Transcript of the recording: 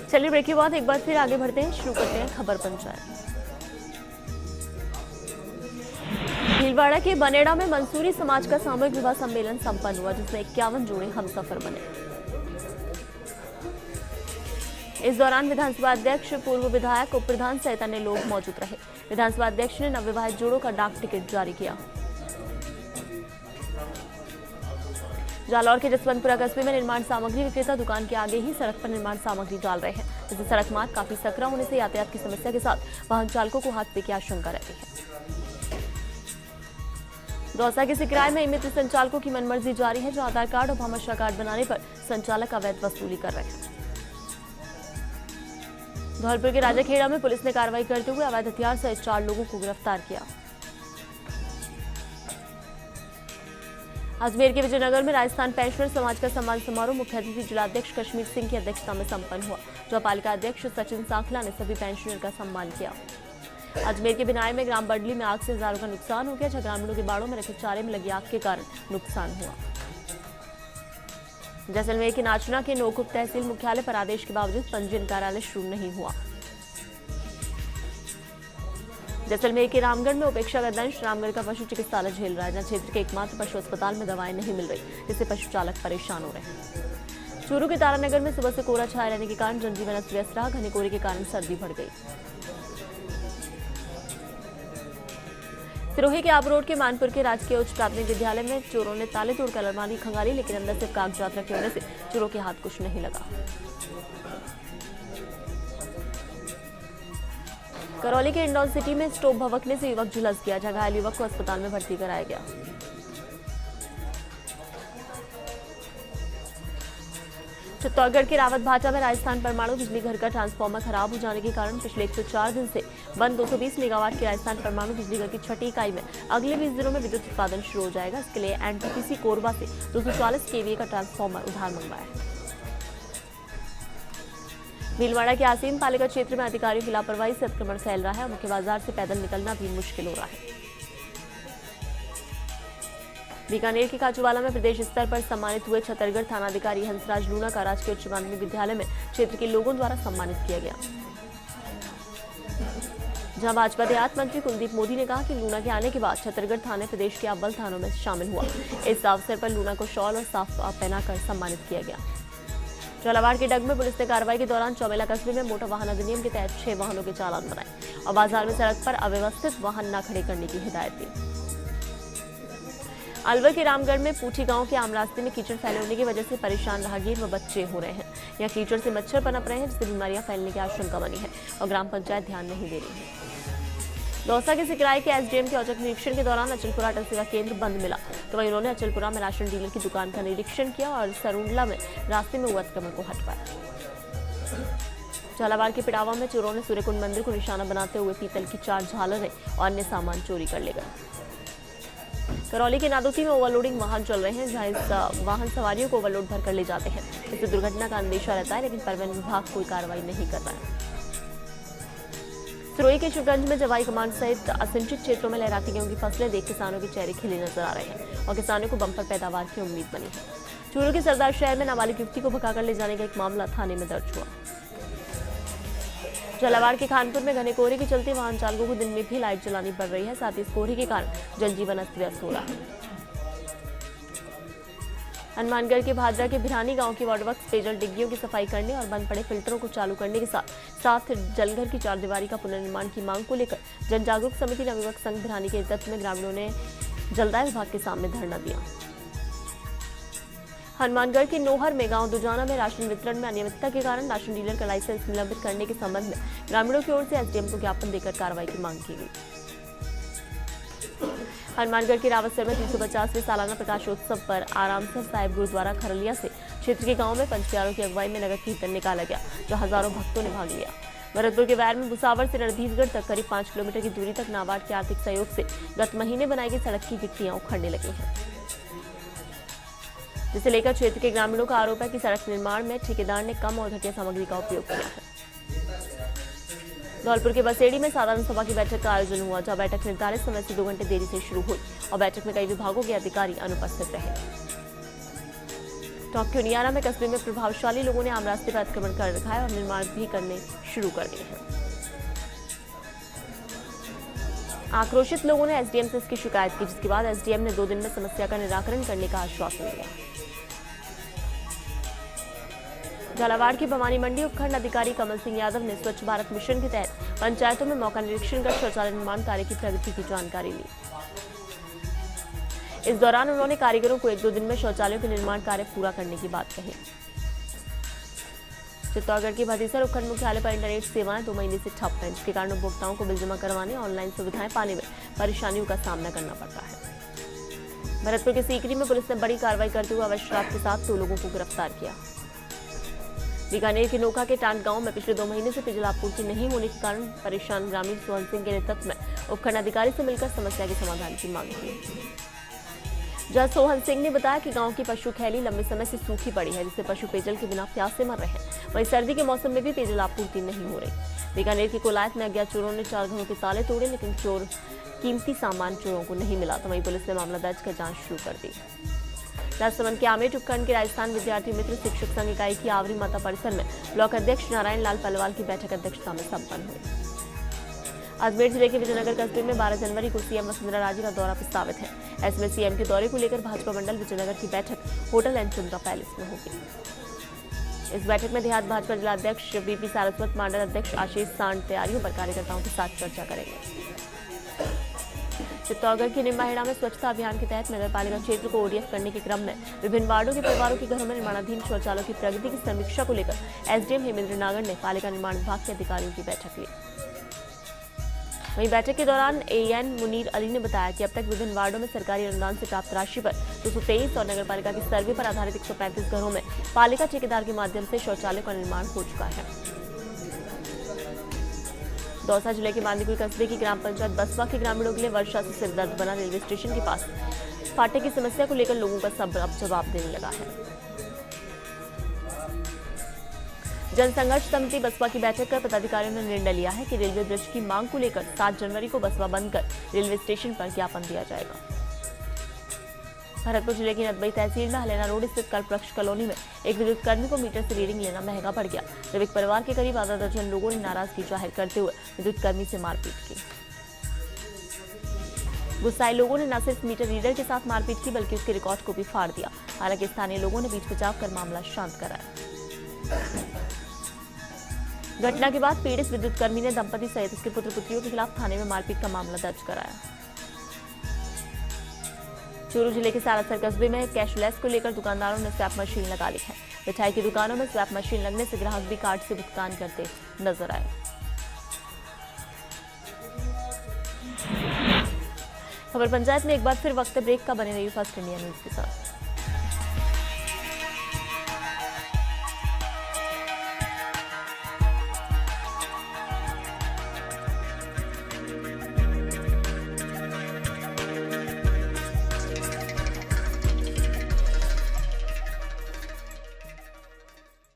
चलिए ब्रेक के बाद एक बार फिर आगे बढ़ते हैं, शुरू करते हैं खबर पंचायत। भीलवाड़ा के बनेड़ा में मंसूरी समाज का सामूहिक विवाह सम्मेलन संपन्न हुआ, जिसमें 51 जोड़े हमसफर बने। इस दौरान विधानसभा अध्यक्ष, पूर्व विधायक, उप प्रधान सहित अन्य लोग मौजूद रहे। विधानसभा अध्यक्ष ने नवविवाहित जोड़ों का डाक टिकट जारी किया। जालौर के जसवंतपुरा कस्बे में निर्माण सामग्री विक्रेता दुकान के आगे ही सड़क पर निर्माण सामग्री डाल रहे हैं, जिससे सड़क मार्ग काफी सकरा होने से यातायात की समस्या के साथ वाहन चालकों को हादसे की आशंका रहती है। दौसा के सिकराय में मित्र संचालकों की मनमर्जी जारी है, जो आधार कार्ड और भामाशाह कार्ड बनाने पर संचालक अवैध वसूली कर रहे हैं। धौलपुर के राजाखेड़ा में पुलिस ने कार्रवाई करते हुए अवैध हथियार सहित 4 लोगों को गिरफ्तार किया। अजमेर के विजयनगर में राजस्थान पेंशनर समाज का सम्मान समारोह मुख्य अतिथि जिलाध्यक्ष कश्मीर सिंह की अध्यक्षता में संपन्न हुआ, जो पालिका अध्यक्ष सचिन सांखला ने सभी पेंशनर का सम्मान किया। अजमेर के बिनाई में ग्राम बडली में आग से हजारों का नुकसान हो गया, जहां ग्रामीणों के बाड़ों में रखे चारे में लगी आग के कारण नुकसान हुआ। जैसलमेर के नाचना के नोकुप तहसील मुख्यालय पर आदेश के बावजूद पंजीयन कार्यालय शुरू नहीं हुआ। जैसलमेर के रामगढ़ में उपेक्षा का दंश रामगढ़ का पशु चिकित्सालय झेल रहा है, जहां क्षेत्र के एकमात्र पशु अस्पताल में दवाएं नहीं मिल रही, जिससे पशु चालक परेशान हो रहे हैं। चूरू के तारानगर में सुबह से कोहरा छाए रहने के कारण जनजीवन अस्त व्यस्त रहा, घने कोहरे के कारण सर्दी बढ़ गई। सिरोही के आबू रोड के मानपुर के राजकीय उच्च प्राथमिक विद्यालय में चोरों ने ताले तोड़कर अलमारी खंगाली, लेकिन अंदर सिर्फ कागजात रखे होने से चोरों के हाथ कुछ नहीं लगा। करौली के इंडोर सिटी में स्टोव भभकने से युवक झुलस गया, जहां घायल युवक को अस्पताल में भर्ती कराया गया। चित्तौड़गढ़ के रावत भाटा में राजस्थान परमाणु बिजली घर का ट्रांसफार्मर खराब हो जाने के कारण पिछले 104 दिन से बंद 220 मेगावाट की राजस्थान परमाणु बिजली घर की छठी इकाई में अगले 20 दिनों में विद्युत उत्पादन शुरू हो जाएगा। इसके लिए एनटीपीसी कोरबा से 240 केवीए का ट्रांसफार्मर उधार मंगवाया है। भीलवाड़ा के आसीम पालिका क्षेत्र में अधिकारियों की लापरवाही से अतिक्रमण फैल रहा है, मुख्य बाजार से पैदल निकलना भी मुश्किल हो रहा है। बीकानेर के काचूवाला में प्रदेश स्तर पर सम्मानित हुए छत्तीसगढ़ थानाधिकारी हंसराज लूना का राजकीय उच्च माध्यमिक विद्यालय में क्षेत्र के लोगों द्वारा सम्मानित किया गया, जहां भाजपा देहात मंत्री कुलदीप मोदी ने कहा कि लूना के आने के बाद छत्तीसगढ़ थाने प्रदेश के अव्वल थानों में शामिल हुआ। इस अवसर पर लूना को शॉल और साफ पहनाकर सम्मानित किया गया। झालावाड़ के डग में पुलिस ने कार्रवाई के दौरान चौमेला कस्बे में मोटर वाहन अधिनियम के तहत 6 वाहनों के चालान बनाए और बाजार में सड़क पर अव्यवस्थित वाहन न खड़े करने की हिदायत दी। अलवर के रामगढ़ में पूठी गांव के आम रास्ते में कीचड़ फैले होने की वजह से परेशान राहगीर व बच्चे हो रहे हैं। यहाँ कीचड़ से मच्छर पनप रहे हैं, जिससे बीमारियां फैलने की आशंका बनी है और ग्राम पंचायत ध्यान नहीं दे रही है। दौसा के सिकराई के एसडीएम के औचक निरीक्षण के दौरान अचलपुरा अटल सेवा केंद्र बंद मिला, तो वहीं उन्होंने अचलपुरा में राशन डीलर की दुकान का निरीक्षण किया और सरुंडला में रास्ते में हुए अतिक्रमण को हटवाया। झालावाड़ के पिड़ावा में चोरों ने सूर्यकुंड मंदिर को निशाना बनाते हुए पीतल की 4 झालरें और अन्य सामान चोरी कर ले गए। करौली के नादोती में ओवरलोडिंग वाहन चल रहे हैं, जहां इस वाहन सवारियों को ओवरलोड भर कर ले जाते हैं। इससे दुर्घटना का अंदेशा रहता है, लेकिन परिवहन विभाग कोई कार्रवाई नहीं कर रहा है। सिरोही के शिवगंज में जवाई कमांड सहित असिंचित क्षेत्रों में लहराती गेहूं की फसलें देख किसानों के चेहरे खिले नजर आ रहे हैं और किसानों को बंपर पैदावार की उम्मीद बनी है। चूरू के सरदार शहर में नाबालिग युवती को भगाकर ले जाने का एक मामला थाने में दर्ज हुआ। झालावाड़ के खानपुर में घने कोहरे के चलते वाहन चालकों को दिन में भी लाइट जलानी पड़ रही है, साथ ही इस कोहरे के कारण जनजीवन अस्त व्यस्त हो रहा है। हनुमानगढ़ के भादरा के भिरानी गांव की वाटरवर्क्स पेयजल डिग्गियों की सफाई करने और बंद पड़े फिल्टरों को चालू करने के साथ जलघर की 4 दीवारी का पुनर्निर्माण की मांग को लेकर जन जागरूक समिति नवयुवक संघ भिरानी के नेतृत्व में ग्रामीणों ने जलदाय विभाग के सामने धरना दिया। हनुमानगढ़ के नोहर में गांव दुजाना में राशन वितरण में अनियमितता के कारण राशन डीलर का लाइसेंस निलंबित करने के संबंध में ग्रामीणों की ओर से एसडीएम को ज्ञापन देकर कार्रवाई की मांग की गई। हनुमानगढ़ के रावतसर में 350वें सालाना प्रकाशोत्सव पर आरामसर साहिब गुरुद्वारा खरलिया से क्षेत्र के गांव में पंचप्यारों की अगुवाई में नगर कीर्तन निकाला गया, जो हजारों भक्तों ने भाग लिया। भरतपुर के वैर में भुसावर से रणधीरगढ़ तक करीब 5 किलोमीटर की दूरी तक नाबार्ड के आर्थिक सहयोग से गत महीने बनाई गई सड़क की गिट्टियां उखड़ने लगी हैं, जिसे लेकर क्षेत्र के ग्रामीणों का आरोप है कि सड़क निर्माण में ठेकेदार ने कम और घटिया सामग्री का उपयोग किया है। धौलपुर के बसेड़ी में साधारण सभा की बैठक का आयोजन हुआ, जहां बैठक निर्धारित समय से 2 घंटे देरी से शुरू हुई और बैठक में कई विभागों के अधिकारी अनुपस्थित रहे। टोक्योनियाना में कस्बे में प्रभावशाली लोगों ने आम रास्ते पर अतिक्रमण कर रखा है और निर्माण भी करने शुरू कर दिए हैं। आक्रोशित लोगों ने एसडीएम से इसकी शिकायत की, जिसके बाद एसडीएम ने 2 दिन में समस्या का निराकरण करने का आश्वासन दिया। झालावाड़ की भवानी मंडी उपखंड अधिकारी कमल सिंह यादव ने स्वच्छ भारत मिशन के तहत पंचायतों में मौका निरीक्षण कर शौचालय निर्माण कार्य की प्रगति की जानकारी ली। इस दौरान उन्होंने कारीगरों को 1-2 दिन में शौचालयों के निर्माण कार्य पूरा करने की बात कही। चित्तौड़गढ़ के भतीसर उपखंड मुख्यालय पर इंटरनेट सेवाएं 2 महीने से ठप हैं, जिसके कारण उपभोक्ताओं को बिल जमा करवाने ऑनलाइन सुविधाएं पाने में परेशानियों का सामना करना पड़ता है। भरतपुर के सीकरी में पुलिस ने बड़ी कार्रवाई करते हुए अवैध शराब के साथ 2 लोगों को गिरफ्तार किया। बीकानेर के नोखा के टांट गांव में पिछले 2 महीने से पेयजल आपूर्ति नहीं होने के कारण परेशान ग्रामीण सोहन सिंह के नेतृत्व में उपखंड अधिकारी से मिलकर समस्या के समाधान की मांग की। जहां सोहन सिंह ने बताया कि गांव की पशु खैली लंबे समय से सूखी पड़ी है, जिससे पशु पेयजल के बिना प्यासे मर रहे हैं। वहीं सर्दी के मौसम में भी पेयजल आपूर्ति नहीं हो रही। बीकानेर की कोलायत में अज्ञात चोरों ने 4 घरों के ताले तोड़े, लेकिन कीमती सामान चोरों को नहीं मिला, तो वहीं पुलिस ने मामला दर्ज कर जांच शुरू कर दी। राजसमंद के आमेट उपखंड के राजस्थान विद्यार्थी मित्र शिक्षक संघ इकाई की आवरी माता परिसर में ब्लॉक अध्यक्ष नारायण लाल पलवाल की बैठक अध्यक्षता में संपन्न हुई। अजमेर जिले के विजयनगर कस्बे में 12 जनवरी को सीएम वसुंधरा राजे का दौरा प्रस्तावित है। ऐसे में सीएम के दौरे को लेकर भाजपा मंडल विजयनगर की बैठक होटल एंड चुंद्रा पैलेस में होगी। इस बैठक में देहात भाजपा जिलाध्यक्ष बीपी सारस्वत, मंडल अध्यक्ष आशीष सांड तैयारियों पर कार्यकर्ताओं के साथ चर्चा करेंगे। चित्तौड़गढ़ के निम्बाहेड़ा में स्वच्छता अभियान के तहत नगर पालिका क्षेत्र को ओडीएफ करने के क्रम में विभिन्न वार्डों के परिवारों के घरों में निर्माणाधीन शौचालयों की प्रगति की समीक्षा को लेकर एसडीएम हेमेंद्र नागर ने पालिका निर्माण विभाग के अधिकारियों की बैठक ली। वहीं बैठक के दौरान एएन मुनीर अली ने बताया कि अब तक विभिन्न वार्डों में सरकारी अनुदान से प्राप्त राशि पर 223 और नगरपालिका की सर्वे पर आधारित 135 घरों में पालिका ठेकेदार के माध्यम से शौचालय का निर्माण हो चुका है। दौसा जिले के मांदीकुई कस्बे की ग्राम पंचायत बसवा के ग्रामीणों के लिए वर्षा से सिरदर्द बना रेलवे स्टेशन के पास फाटे की समस्या को लेकर लोगों का सब्र अब जवाब देने लगा है। जनसंघर्ष समिति बसवा की बैठक कर पदाधिकारियों ने निर्णय लिया है कि रेलवे ब्रिज की मांग को लेकर 7 जनवरी को बसवा बंद कर रेलवे स्टेशन पर ज्ञापन दिया जाएगा। भरतपुर जिले की नदबई तहसील में हलेना रोड स्थित कल्पवृक्ष कॉलोनी में एक विद्युत कर्मी को मीटर से रीडिंग लेना महंगा पड़ गया, जब एक परिवार के करीब आधा दर्जन लोगों ने नाराजगी जाहिर करते हुए विद्युत कर्मी से मारपीट की। गुस्साए लोगों ने न सिर्फ मीटर रीडर के साथ मारपीट की बल्कि उसके रिकॉर्ड को भी फाड़ दिया। हालांकि स्थानीय लोगों ने बीच बचाव कर मामला शांत कराया। घटना के बाद पीड़ित विद्युत कर्मी ने दंपति सहित उसके पुत्र पुत्रियों के खिलाफ थाने में मारपीट का मामला दर्ज कराया। चूरू जिले के सालासर कस्बे में कैशलेस को लेकर दुकानदारों ने स्वैप मशीन लगा ली है। मिठाई की दुकानों में स्वैप मशीन लगने से ग्राहक भी कार्ड से भुगतान करते नजर आए। खबर पंचायत में एक बार फिर वक्त ब्रेक का, बने रही फर्स्ट इंडिया न्यूज के साथ।